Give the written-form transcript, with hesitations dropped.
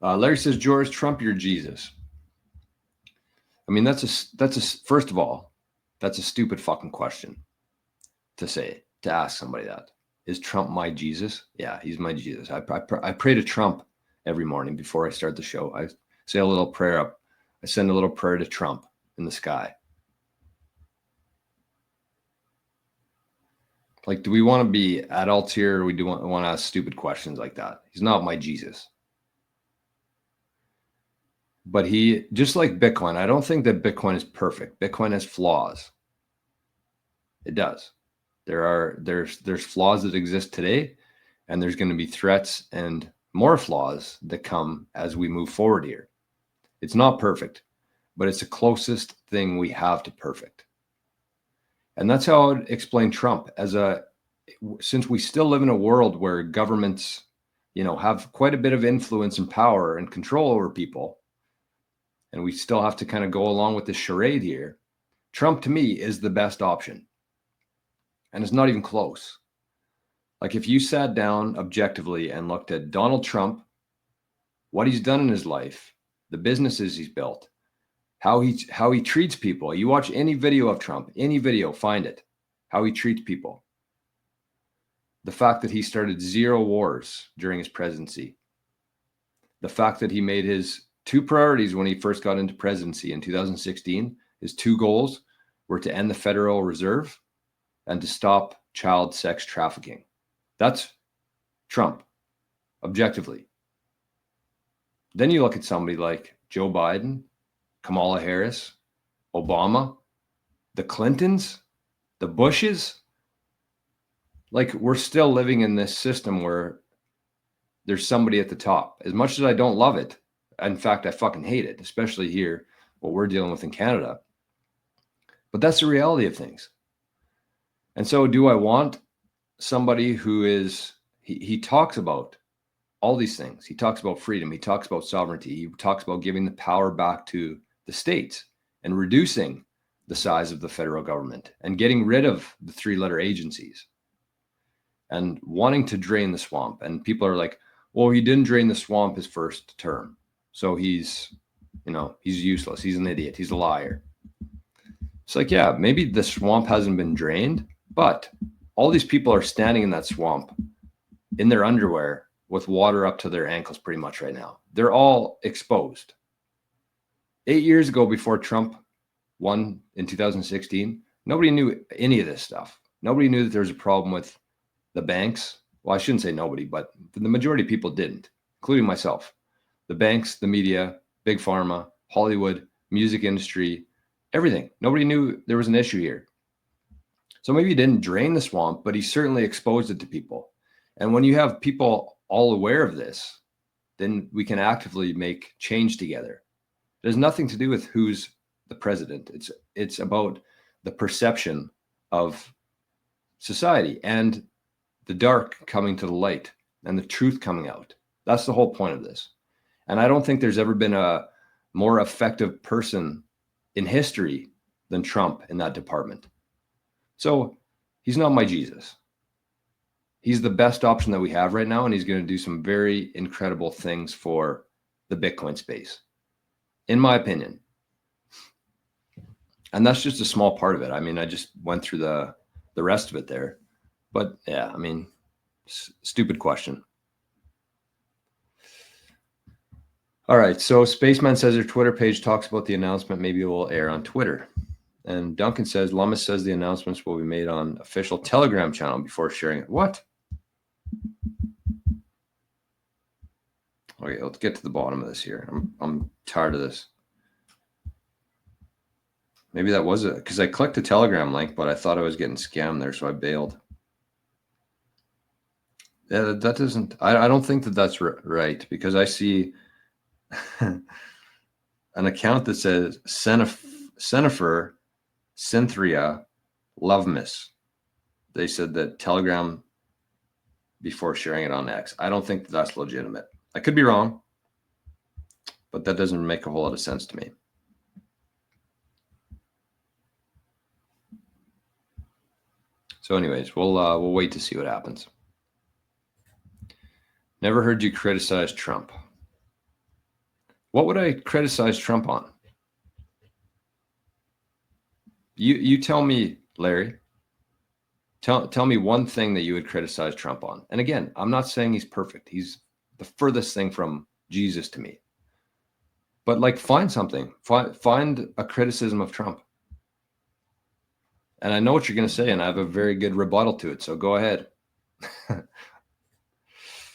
Larry says, George, Trump, you're Jesus. I mean, first of all, that's a stupid fucking question to ask somebody that. Is Trump my Jesus? Yeah, he's my Jesus. I pray to Trump every morning before I start the show. I say a little prayer up. I send a little prayer to Trump in the sky. Like, do we want to be adults here, or we do want to ask stupid questions like that? He's not my Jesus. But he, just like Bitcoin, I don't think that Bitcoin is perfect. Bitcoin has flaws. It does. There's flaws that exist today, and there's going to be threats and more flaws that come as we move forward here. It's not perfect, but it's the closest thing we have to perfect. And that's how I would explain Trump since we still live in a world where governments, have quite a bit of influence and power and control over people, and we still have to kind of go along with this charade here. Trump, to me, is the best option. And it's not even close. Like, if you sat down objectively and looked at Donald Trump, what he's done in his life, the businesses he's built, how he treats people. You watch any video of Trump, any video, find it, how he treats people. The fact that he started 0 wars during his presidency. The fact that he made his 2 priorities when he first got into presidency in 2016, his 2 goals were to end the Federal Reserve and to stop child sex trafficking. That's Trump, objectively. Then you look at somebody like Joe Biden, Kamala Harris, Obama, the Clintons, the Bushes. Like, we're still living in this system where there's somebody at the top. As much as I don't love it, in fact, I fucking hate it, especially here, what we're dealing with in Canada. But that's the reality of things. And so do I want somebody who is, he talks about all these things. He talks about freedom. He talks about sovereignty. He talks about giving the power back to the states and reducing the size of the federal government and getting rid of the 3-letter agencies and wanting to drain the swamp. And people are like, well, he didn't drain the swamp his first term, so he's useless. He's an idiot. He's a liar. It's like, yeah, maybe the swamp hasn't been drained, but all these people are standing in that swamp in their underwear with water up to their ankles pretty much right now. They're all exposed. 8 years ago, before Trump won in 2016, nobody knew any of this stuff. Nobody knew that there was a problem with the banks. Well, I shouldn't say nobody, but the majority of people didn't, including myself. The banks, the media, big pharma, Hollywood, music industry, everything. Nobody knew there was an issue here. So maybe he didn't drain the swamp, but he certainly exposed it to people. And when you have people all aware of this, then we can actively make change together. It has nothing to do with who's the president. It's about the perception of society and the dark coming to the light and the truth coming out. That's the whole point of this. And I don't think there's ever been a more effective person in history than Trump in that department. So he's not my Jesus. He's the best option that we have right now, and he's going to do some very incredible things for the Bitcoin space, in my opinion. And that's just a small part of it. I mean, I just went through the rest of it there. But yeah, I mean, stupid question. All right, so Spaceman says their Twitter page talks about the announcement. Maybe it will air on Twitter. And Duncan says, Lummis says the announcements will be made on official Telegram channel before sharing it. What? Okay, let's get to the bottom of this here. I'm tired of this. Maybe that was it, because I clicked the Telegram link, but I thought I was getting scammed there, so I bailed. Yeah, that doesn't, I don't think that that's right, because I see an account that says Cenifer Cynthia Lovemis. They said that Telegram before sharing it on X. I don't think that that's legitimate. I could be wrong, but that doesn't make a whole lot of sense to me. So anyways, we'll wait to see what happens. Never heard you criticize Trump. What would I criticize Trump on? You tell me, Larry. Tell me one thing that you would criticize Trump on. And again, I'm not saying he's perfect. He's the furthest thing from Jesus to me. But like, find something. Find a criticism of Trump. And I know what you're going to say, and I have a very good rebuttal to it. So go ahead.